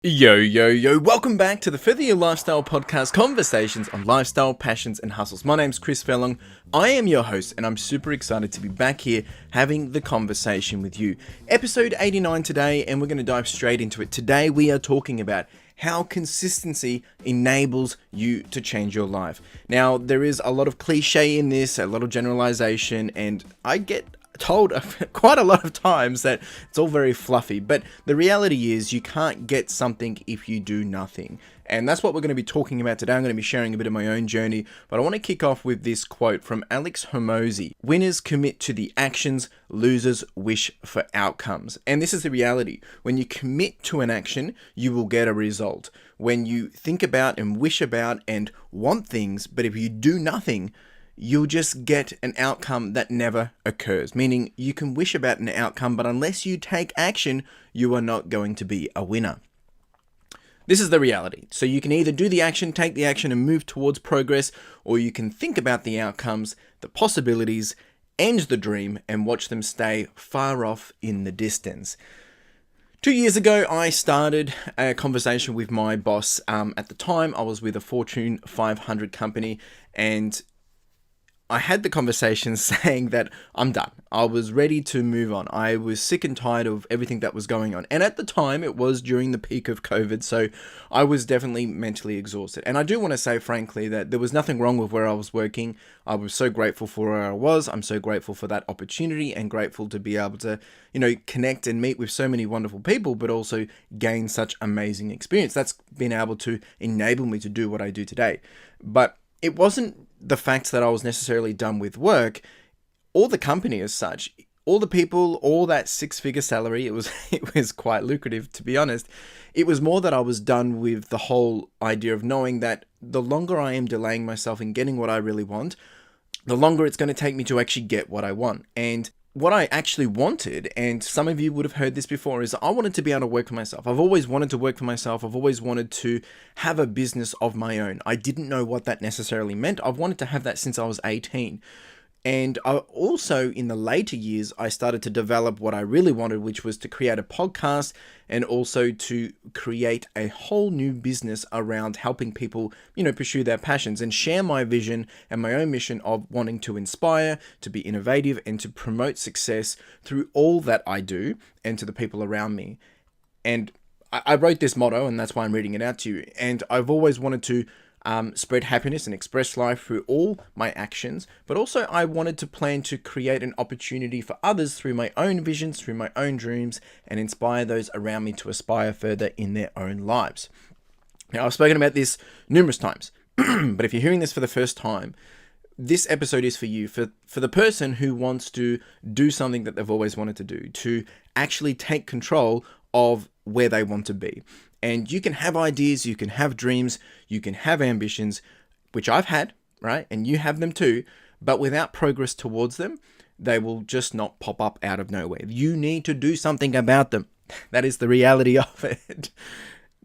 Yo, welcome back to the Further Your Lifestyle podcast, conversations on lifestyle, passions, and hustles. My name's Chris Furlong. I am your host, and I'm super excited to be back here having the conversation with you. Episode 89 today, and we're going to dive straight into it. Today, we are talking about how consistency enables you to change your life. Now, there is a lot of cliche in this, a lot of generalization, and I get told quite a lot of times that it's all very fluffy, but the reality is you can't get something if you do nothing. And that's what we're going to be talking about today. I'm going to be sharing a bit of my own journey, but I want to kick off with this quote from Alex Hormozi. Winners commit to the actions, losers wish for outcomes. And this is the reality. When you commit to an action, you will get a result. When you think about and wish about and want things, but if you do nothing, you'll just get an outcome that never occurs. Meaning you can wish about an outcome, but unless you take action, you are not going to be a winner. This is the reality. So you can either do the action, take the action and move towards progress, or you can think about the outcomes, the possibilities, and the dream and watch them stay far off in the distance. 2 years ago, I started a conversation with my boss. At the time, I was with a Fortune 500 company, and I had the conversation saying that I'm done. I was ready to move on. I was sick and tired of everything that was going on. And at the time, it was during the peak of COVID, so I was definitely mentally exhausted. And I do want to say, frankly, that there was nothing wrong with where I was working. I was so grateful for where I was. I'm so grateful for that opportunity and grateful to be able to, connect and meet with so many wonderful people, but also gain such amazing experience. That's been able to enable me to do what I do today. But it wasn't the fact that I was necessarily done with work or the company as such. All the people, all that six-figure salary, it was quite lucrative, to be honest. It was more that I was done with the whole idea of knowing that the longer I am delaying myself in getting what I really want, the longer it's going to take me to actually get what I want. And what I actually wanted, and some of you would have heard this before, is I wanted to be able to work for myself. I've always wanted to work for myself. I've always wanted to have a business of my own. I didn't know what that necessarily meant. I've wanted to have that since I was 18. And I also, in the later years, I started to develop what I really wanted, which was to create a podcast and also to create a whole new business around helping people, pursue their passions and share my vision and my own mission of wanting to inspire, to be innovative, and to promote success through all that I do and to the people around me. And I wrote this motto, and that's why I'm reading it out to you. And I've always wanted to spread happiness and express life through all my actions, but also I wanted to plan to create an opportunity for others through my own visions, through my own dreams, and inspire those around me to aspire further in their own lives. Now, I've spoken about this numerous times, but if you're hearing this for the first time, this episode is for you, for the person who wants to do something that they've always wanted to do, to actually take control of where they want to be. And you can have ideas, you can have dreams, you can have ambitions, which I've had, right? And you have them too. But without progress towards them, they will just not pop up out of nowhere. You need to do something about them. That is the reality of it.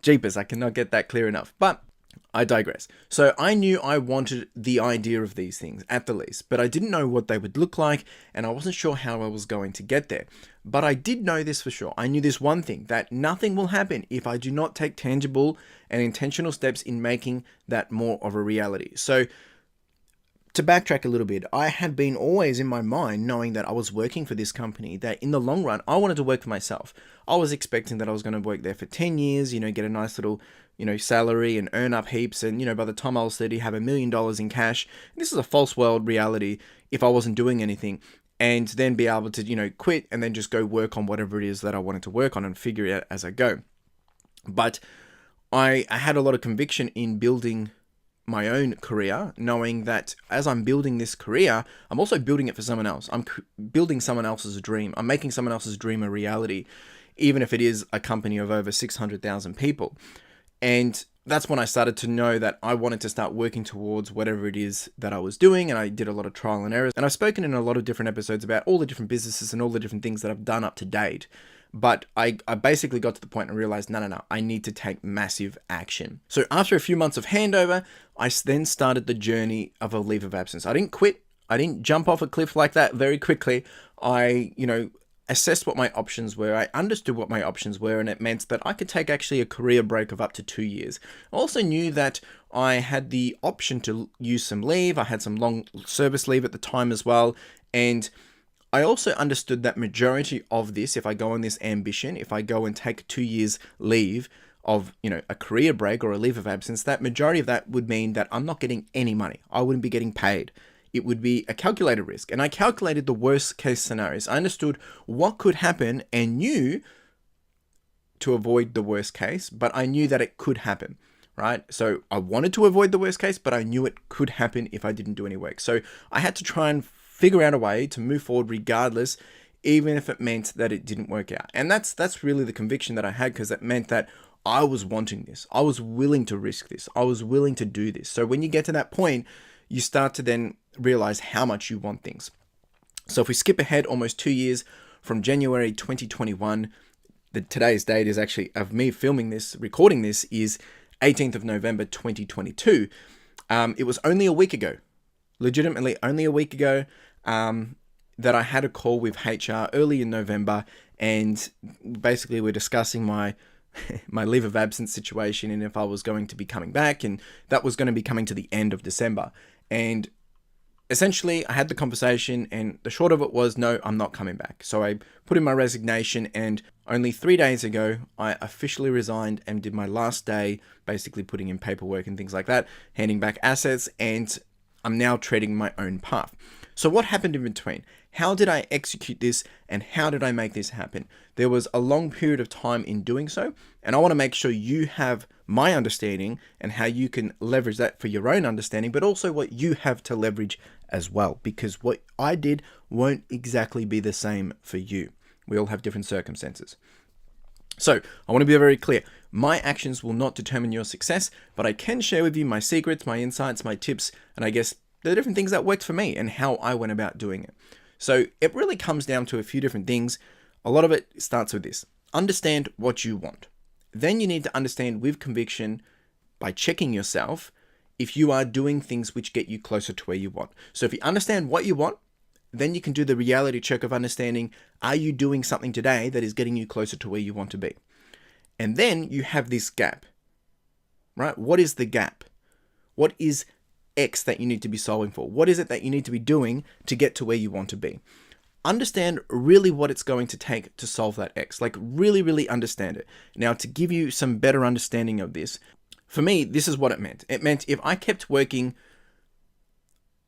Jeepers, I cannot get that clear enough. But I digress. So I knew I wanted the idea of these things at the least, but I didn't know what they would look like, and I wasn't sure how I was going to get there. But I did know this for sure. I knew this one thing, that nothing will happen if I do not take tangible and intentional steps in making that more of a reality. So to backtrack a little bit, I had been always in my mind knowing that I was working for this company, that in the long run, I wanted to work for myself. I was expecting that I was going to work there for 10 years, get a nice little, salary and earn up heaps. And, by the time I was 30, have $1 million in cash. This is a false world reality if I wasn't doing anything. And then be able to, quit and then just go work on whatever it is that I wanted to work on and figure it out as I go. But I had a lot of conviction in building my own career, knowing that as I'm building this career, I'm also building it for someone else. I'm building someone else's dream. I'm making someone else's dream a reality, even if it is a company of over 600,000 people. And that's when I started to know that I wanted to start working towards whatever it is that I was doing. And I did a lot of trial and errors. And I've spoken in a lot of different episodes about all the different businesses and all the different things that I've done up to date. But I basically got to the point and realized, no, I need to take massive action. So after a few months of handover, I then started the journey of a leave of absence. I didn't quit. I didn't jump off a cliff like that very quickly. I, assessed what my options were. I understood what my options were, and it meant that I could take actually a career break of up to 2 years. I also knew that I had the option to use some leave. I had some long service leave at the time as well. And I also understood that majority of this, if I go on this ambition, if I go and take 2 years leave of, a career break or a leave of absence, that majority of that would mean that I'm not getting any money. I wouldn't be getting paid. It would be a calculated risk. And I calculated the worst case scenarios. I understood what could happen and knew to avoid the worst case, but I knew that it could happen, right? So I wanted to avoid the worst case, but I knew it could happen if I didn't do any work. So I had to try and figure out a way to move forward regardless, even if it meant that it didn't work out. And that's really the conviction that I had, because it meant that I was wanting this. I was willing to risk this. I was willing to do this. So when you get to that point, you start to then realize how much you want things. So if we skip ahead almost 2 years from January 2021, today's date is actually of me recording this is 18th of November 2022. It was only a week ago, legitimately only a week ago, that I had a call with HR early in November, and basically we're discussing my leave of absence situation and if I was going to be coming back, and that was going to be coming to the end of December. And essentially I had the conversation, and the short of it was, no, I'm not coming back. So I put in my resignation, and only 3 days ago, I officially resigned and did my last day, basically putting in paperwork and things like that, handing back assets, and I'm now treading my own path. So what happened in between? How did I execute this, and how did I make this happen? There was a long period of time in doing so, and I want to make sure you have my understanding and how you can leverage that for your own understanding, but also what you have to leverage as well, because what I did won't exactly be the same for you. We all have different circumstances. So I want to be very clear. My actions will not determine your success, but I can share with you my secrets, my insights, my tips, and I guess the different things that worked for me and how I went about doing it. So it really comes down to a few different things. A lot of it starts with this. Understand what you want. Then you need to understand with conviction, by checking yourself, if you are doing things which get you closer to where you want. So if you understand what you want, then you can do the reality check of understanding, are you doing something today that is getting you closer to where you want to be? And then you have this gap, right? What is the gap? What is X that you need to be solving for? What is it that you need to be doing to get to where you want to be? Understand really what it's going to take to solve that X. Like really, really understand it. Now, to give you some better understanding of this, for me, this is what it meant. It meant if I kept working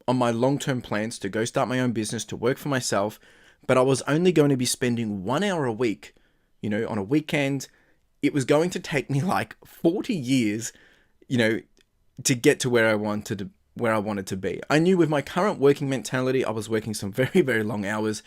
on my long-term plans to go start my own business, to work for myself, but I was only going to be spending 1 hour a week, on a weekend, it was going to take me like 40 years, to get to where I wanted to be. I knew with my current working mentality, I was working some very, very long hours.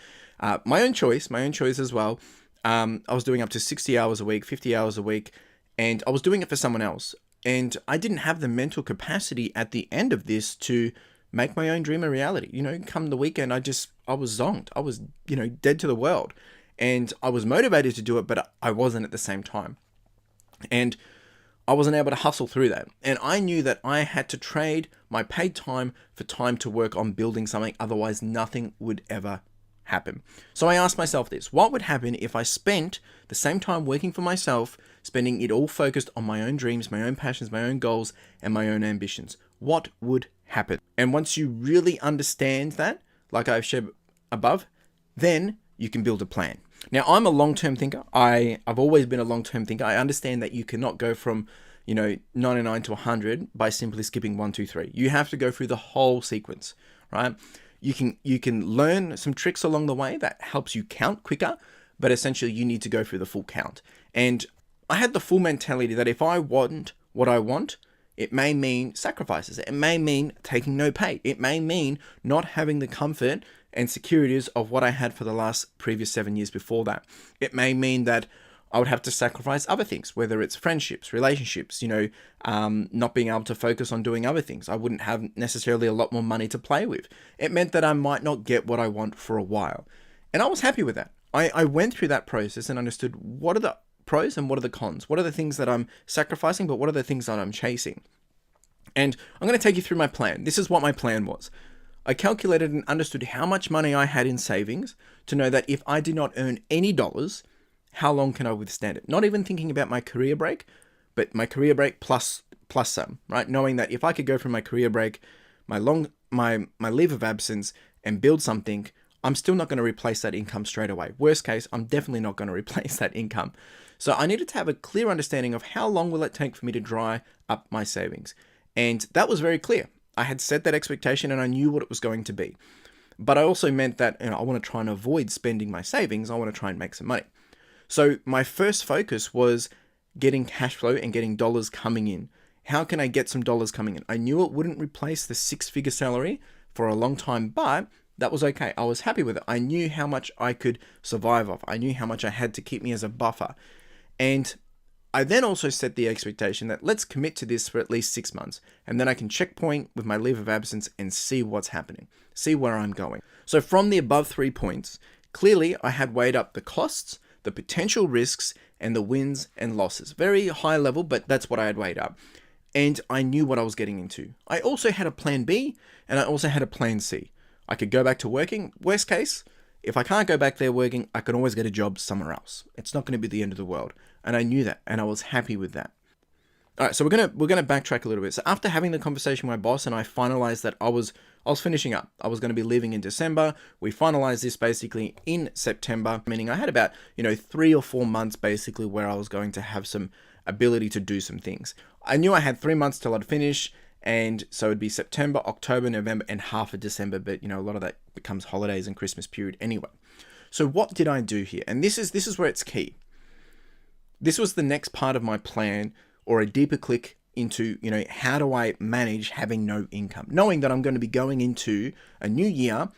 My own choice as well. I was doing up to 60 hours a week, 50 hours a week, and I was doing it for someone else. And I didn't have the mental capacity at the end of this to make my own dream a reality. Come the weekend, I was zonked. I was, dead to the world. And I was motivated to do it, but I wasn't at the same time. And I wasn't able to hustle through that. And I knew that I had to trade my paid time for time to work on building something. Otherwise, nothing would ever happen. So I asked myself this: what would happen if I spent the same time working for myself, spending it all focused on my own dreams, my own passions, my own goals, and my own ambitions? What would happen? And once you really understand that, like I've shared above, then you can build a plan. Now, I'm a long-term thinker. I've always been a long-term thinker. I understand that you cannot go from, 99 to 100 by simply skipping 1, 2, 3. You have to go through the whole sequence, right? You can learn some tricks along the way that helps you count quicker, but essentially you need to go through the full count. And I had the full mentality that if I want what I want, it may mean sacrifices. It may mean taking no pay. It may mean not having the comfort and securities of what I had for the previous 7 years before that. It may mean that I would have to sacrifice other things, whether it's friendships, relationships, not being able to focus on doing other things. I wouldn't have necessarily a lot more money to play with. It meant that I might not get what I want for a while. And I was happy with that. I went through that process and understood what are the pros and what are the cons. What are the things that I'm sacrificing, but what are the things that I'm chasing? And I'm going to take you through my plan. This is what my plan was. I calculated and understood how much money I had in savings to know that if I did not earn any dollars, how long can I withstand it? Not even thinking about my career break, but my career break plus some, right? Knowing that if I could go from my career break, my leave of absence and build something, I'm still not going to replace that income straight away. Worst case, I'm definitely not going to replace that income. So I needed to have a clear understanding of how long will it take for me to dry up my savings. And that was very clear. I had set that expectation and I knew what it was going to be. But I also meant that I want to try and avoid spending my savings. I want to try and make some money. So my first focus was getting cash flow and getting dollars coming in. How can I get some dollars coming in? I knew it wouldn't replace the 6-figure salary for a long time, but that was okay. I was happy with it. I knew how much I could survive off. I knew how much I had to keep me as a buffer. And I then also set the expectation that let's commit to this for at least 6 months. And then I can checkpoint with my leave of absence and see what's happening, see where I'm going. So from the above 3 points, clearly I had weighed up the costs, the potential risks, and the wins and losses. Very high level, but that's what I had weighed up. And I knew what I was getting into. I also had a plan B and I also had a plan C. I could go back to working. Worst case, if I can't go back there working, I can always get a job somewhere else. It's not going to be the end of the world. And I knew that and I was happy with that. All right, so we're gonna backtrack a little bit. So after having the conversation with my boss and I finalized that I was finishing up. I was going to be leaving in December. We finalized this basically in September, meaning I had about 3 or 4 months basically where I was going to have some ability to do some things. I knew I had 3 months till I'd finish, and so it'd be September, October, November, and half of December. But a lot of that becomes holidays and Christmas period anyway. So what did I do here? And this is where it's key. This was the next part of my plan, or a deeper click into, how do I manage having no income? Knowing that I'm going to be going into a new year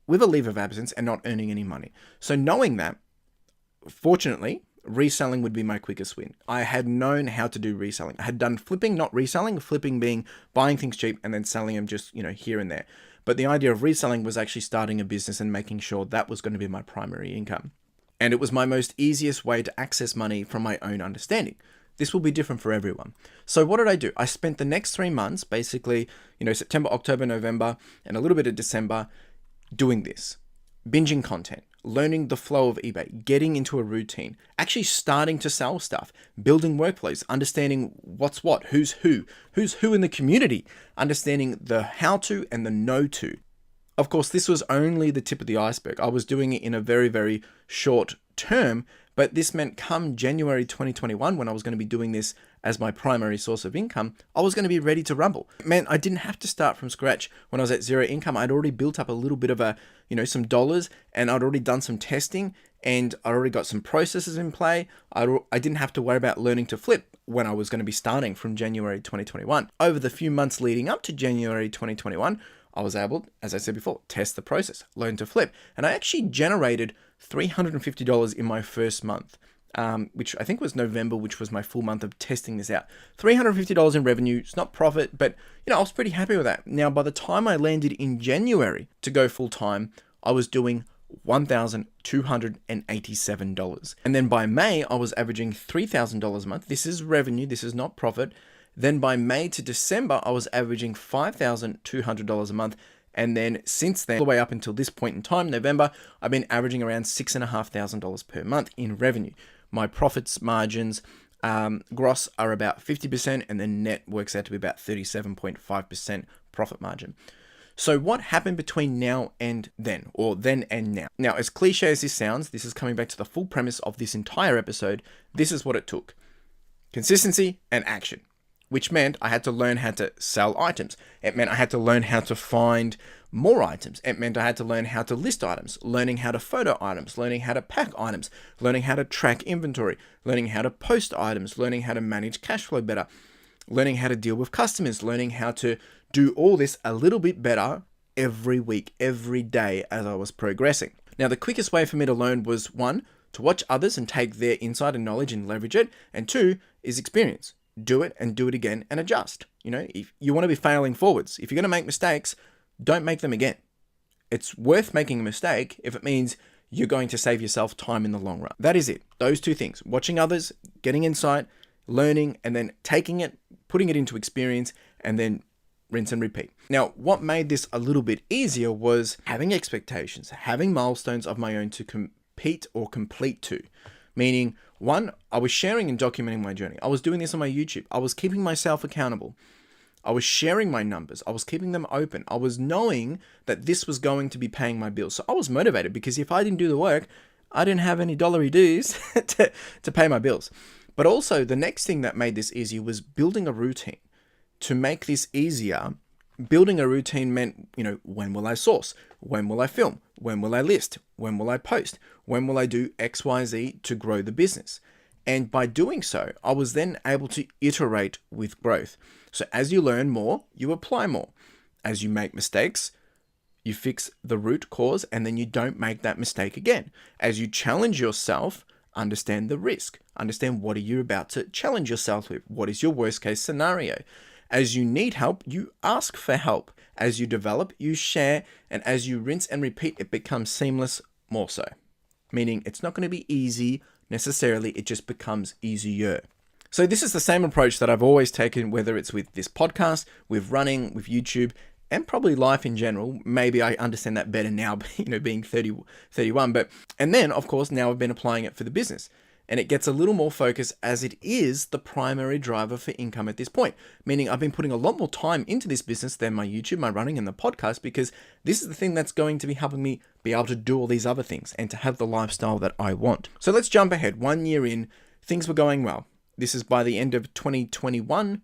with a leave of absence and not earning any money. So knowing that, fortunately, reselling would be my quickest win. I had known how to do reselling. I had done flipping, not reselling. Flipping being buying things cheap and then selling them just, here and there. But the idea of reselling was actually starting a business and making sure that was going to be my primary income. And it was my most easiest way to access money from my own understanding. This will be different for everyone. So what did I do? I spent the next 3 months, basically, September, October, November, and a little bit of December doing this. Binging content, learning the flow of eBay, getting into a routine, actually starting to sell stuff, building workflows, understanding what's what, who's who in the community, understanding the how to and the no to. Of course, this was only the tip of the iceberg. I was doing it in a very, very short term, but this meant come January 2021, when I was going to be doing this as my primary source of income, I was going to be ready to rumble. It meant I didn't have to start from scratch when I was at zero income. I'd already built up a little bit of some dollars, and I'd already done some testing, and I already got some processes in play. I didn't have to worry about learning to flip when I was going to be starting from January 2021. Over the few months leading up to January 2021, I was able, as I said before, test the process, learn to flip. And I actually generated $350 in my first month, which I think was November, which was my full month of testing this out. $350 in revenue. It's not profit, but I was pretty happy with that. Now, by the time I landed in January to go full time, I was doing $1,287. And then by May, I was averaging $3,000 a month. This is revenue. This is not profit. Then by May to December, I was averaging $5,200 a month. And then since then, all the way up until this point in time, November, I've been averaging around $6,500 per month in revenue. My profits margins, gross, are about 50%, and then net works out to be about 37.5% profit margin. So what happened between now and then, or then and now? Now, as cliche as this sounds, this is coming back to the full premise of this entire episode. This is what it took: consistency and action. Which meant I had to learn how to sell items. It meant I had to learn how to find more items. It meant I had to learn how to list items, learning how to photo items, learning how to pack items, learning how to track inventory, learning how to post items, learning how to manage cash flow better, learning how to deal with customers, learning how to do all this a little bit better every week, every day as I was progressing. Now, the quickest way for me to learn was, 1, to watch others and take their insight and knowledge and leverage it, and 2, is experience. Do it and do it again and adjust. If you want to be failing forwards, if you're going to make mistakes, don't make them again. It's worth making a mistake if it means you're going to save yourself time in the long run. That is it. Those two things: watching others, getting insight, learning, and then taking it, putting it into experience, and then rinse and repeat. Now, what made this a little bit easier was having expectations, having milestones of my own to compete or complete to. Meaning, one, I was sharing and documenting my journey. I was doing this on my YouTube. I was keeping myself accountable. I was sharing my numbers. I was keeping them open. I was knowing that this was going to be paying my bills. So I was motivated because if I didn't do the work, I didn't have any dollary dues to pay my bills. But also the next thing that made this easier was building a routine. To make this easier, building a routine meant, when will I source? When will I film? When will I list? When will I post? When will I do X, Y, Z to grow the business? And by doing so, I was then able to iterate with growth. So as you learn more, you apply more. As you make mistakes, you fix the root cause and then you don't make that mistake again. As you challenge yourself, understand the risk. Understand what are you about to challenge yourself with? What is your worst case scenario? As you need help, you ask for help. As you develop, you share. And as you rinse and repeat, it becomes seamless more so. Meaning it's not going to be easy necessarily, it just becomes easier. So this is the same approach that I've always taken, whether it's with this podcast, with running, with YouTube, and probably life in general. Maybe I understand that better now, being 31. And then, of course, now I've been applying it for the business. And it gets a little more focused as it is the primary driver for income at this point. Meaning I've been putting a lot more time into this business than my YouTube, my running, and the podcast, because this is the thing that's going to be helping me be able to do all these other things and to have the lifestyle that I want. So let's jump ahead. 1 year in, things were going well. This is by the end of 2021.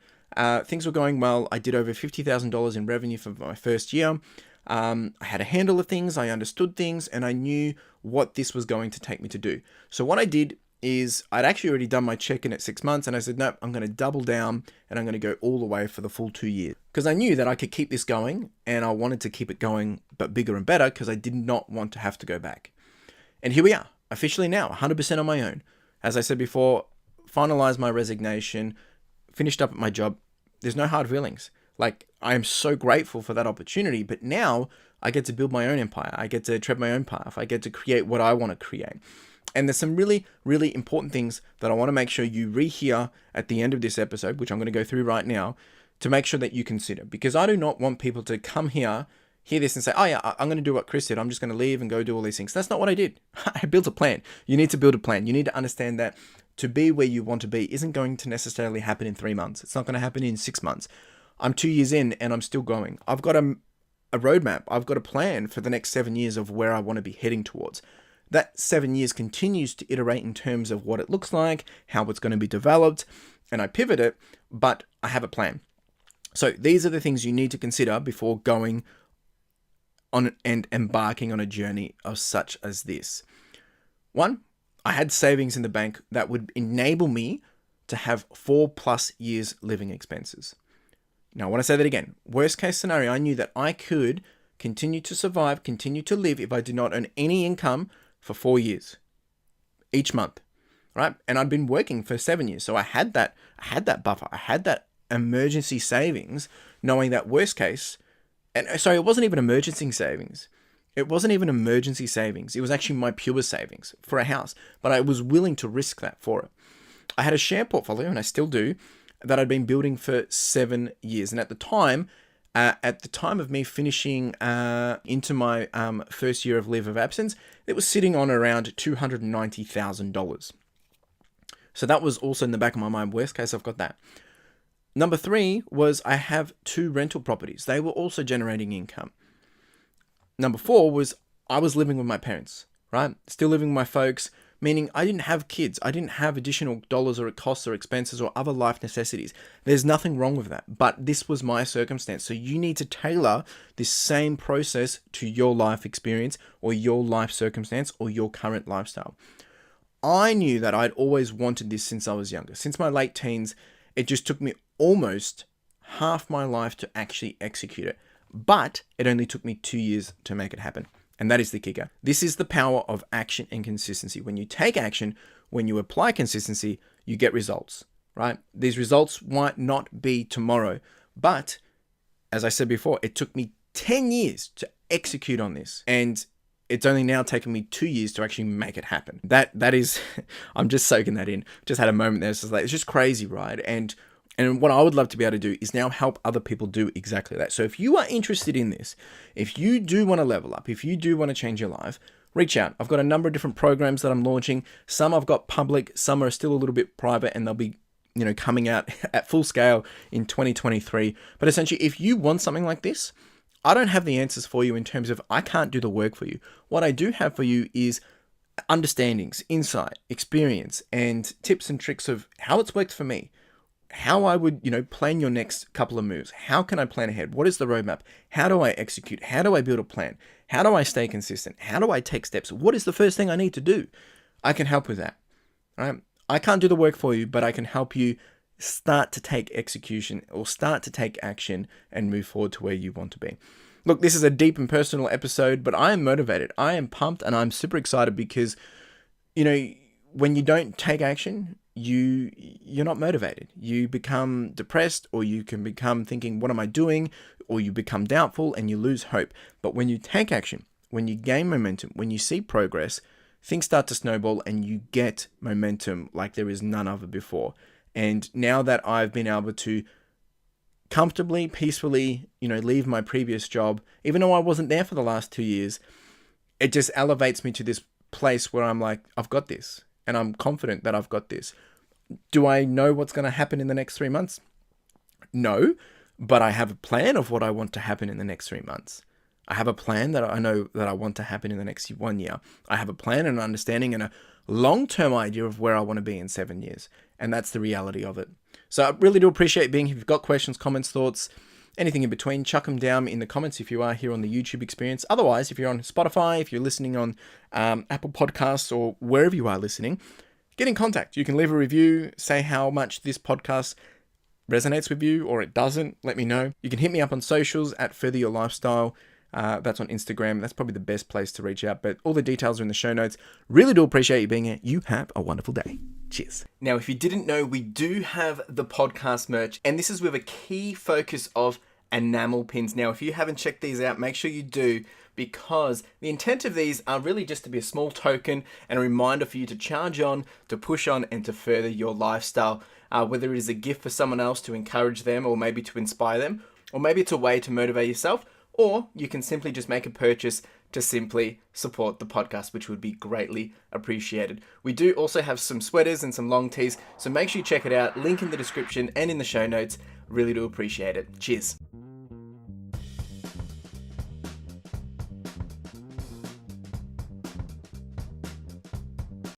Things were going well. I did over $50,000 in revenue for my first year. I had a handle of things, I understood things, and I knew what this was going to take me to do. So what I did is I'd actually already done my check-in at 6 months, and I said, nope, I'm going to double down and I'm going to go all the way for the full 2 years. Because I knew that I could keep this going, and I wanted to keep it going, but bigger and better, because I did not want to have to go back. And here we are, officially now, 100% on my own. As I said before, finalized my resignation, finished up at my job. There's no hard feelings. Like, I am so grateful for that opportunity, but now I get to build my own empire. I get to tread my own path. I get to create what I want to create. And there's some really, really important things that I want to make sure you rehear at the end of this episode, which I'm going to go through right now, to make sure that you consider. Because I do not want people to come here, hear this and say, oh yeah, I'm going to do what Chris did. I'm just going to leave and go do all these things. That's not what I did. I built a plan. You need to build a plan. You need to understand that to be where you want to be isn't going to necessarily happen in 3 months. It's not going to happen in 6 months. I'm 2 years in and I'm still going. I've got a roadmap. I've got a plan for the next 7 years of where I want to be heading towards. That 7 years continues to iterate in terms of what it looks like, how it's going to be developed, and I pivot it, but I have a plan. So these are the things you need to consider before going on and embarking on a journey of such as this. 1, I had savings in the bank that would enable me to have 4+ years living expenses. Now, I want to say that again. Worst case scenario, I knew that I could continue to survive, continue to live if I did not earn any income for 4 years each month, right? And I'd been working for 7 years. So I had that buffer. I had that emergency savings, knowing that worst case, and sorry, it wasn't even emergency savings. It wasn't even emergency savings. It was actually my pure savings for a house, but I was willing to risk that for it. I had a share portfolio, and I still do, that I'd been building for 7 years. And at the time of me finishing into my first year of leave of absence, it was sitting on around $290,000. So that was also in the back of my mind. Worst case, I've got that. Number 3 was I have 2 rental properties. They were also generating income. Number 4 was I was living with my parents, right? Still living with my folks, meaning I didn't have kids. I didn't have additional dollars or costs or expenses or other life necessities. There's nothing wrong with that, but this was my circumstance. So you need to tailor this same process to your life experience or your life circumstance or your current lifestyle. I knew that I'd always wanted this since I was younger. Since my late teens, it just took me almost half my life to actually execute it. But it only took me 2 years to make it happen. And that is the kicker. This is the power of action and consistency. When you take action, when you apply consistency, you get results, right? These results might not be tomorrow, but as I said before, it took me 10 years to execute on this. And it's only now taken me 2 years to actually make it happen. That is, I'm just soaking that in. Just had a moment there. It's just crazy, right? And And what I would love to be able to do is now help other people do exactly that. So if you are interested in this, if you do want to level up, if you do want to change your life, reach out. I've got a number of different programs that I'm launching. Some I've got public, some are still a little bit private, and they'll be coming out at full scale in 2023. But essentially, if you want something like this, I don't have the answers for you in terms of I can't do the work for you. What I do have for you is understandings, insight, experience, and tips and tricks of how it's worked for me. How I would, plan your next couple of moves. How can I plan ahead? What is the roadmap? How do I execute? How do I build a plan? How do I stay consistent? How do I take steps? What is the first thing I need to do? I can help with that. Right? I can't do the work for you, but I can help you start to take execution or start to take action and move forward to where you want to be. Look, this is a deep and personal episode, but I am motivated. I am pumped, and I'm super excited because, when you don't take action, you're not motivated. You become depressed, or you can become thinking, what am I doing? Or you become doubtful and you lose hope. But when you take action, when you gain momentum, when you see progress, things start to snowball and you get momentum like there is none other before. And now that I've been able to comfortably, peacefully, leave my previous job, even though I wasn't there for the last 2 years, it just elevates me to this place where I'm like, I've got this. And I'm confident that I've got this. Do I know what's going to happen in the next 3 months? No, but I have a plan of what I want to happen in the next 3 months. I have a plan that I know that I want to happen in the next 1 year. I have a plan and an understanding and a long-term idea of where I want to be in 7 years. And that's the reality of it. So I really do appreciate being here. If you've got questions, comments, thoughts, anything in between, chuck them down in the comments if you are here on the YouTube experience. Otherwise, if you're on Spotify, if you're listening on Apple Podcasts or wherever you are listening, get in contact. You can leave a review, say how much this podcast resonates with you or it doesn't. Let me know. You can hit me up on socials at Further Your Lifestyle. That's on Instagram. That's probably the best place to reach out. But all the details are in the show notes. Really do appreciate you being here. You have a wonderful day. Cheers. Now, if you didn't know, we do have the podcast merch, and this is with a key focus of enamel pins. Now, if you haven't checked these out, make sure you do, because the intent of these are really just to be a small token and a reminder for you to charge on, to push on, and to further your lifestyle. Whether it is a gift for someone else to encourage them, or maybe to inspire them, or maybe it's a way to motivate yourself, or you can simply just make a purchase to simply support the podcast, which would be greatly appreciated. We do also have some sweaters and some long tees, so make sure you check it out. Link in the description and in the show notes. Really do appreciate it. Cheers.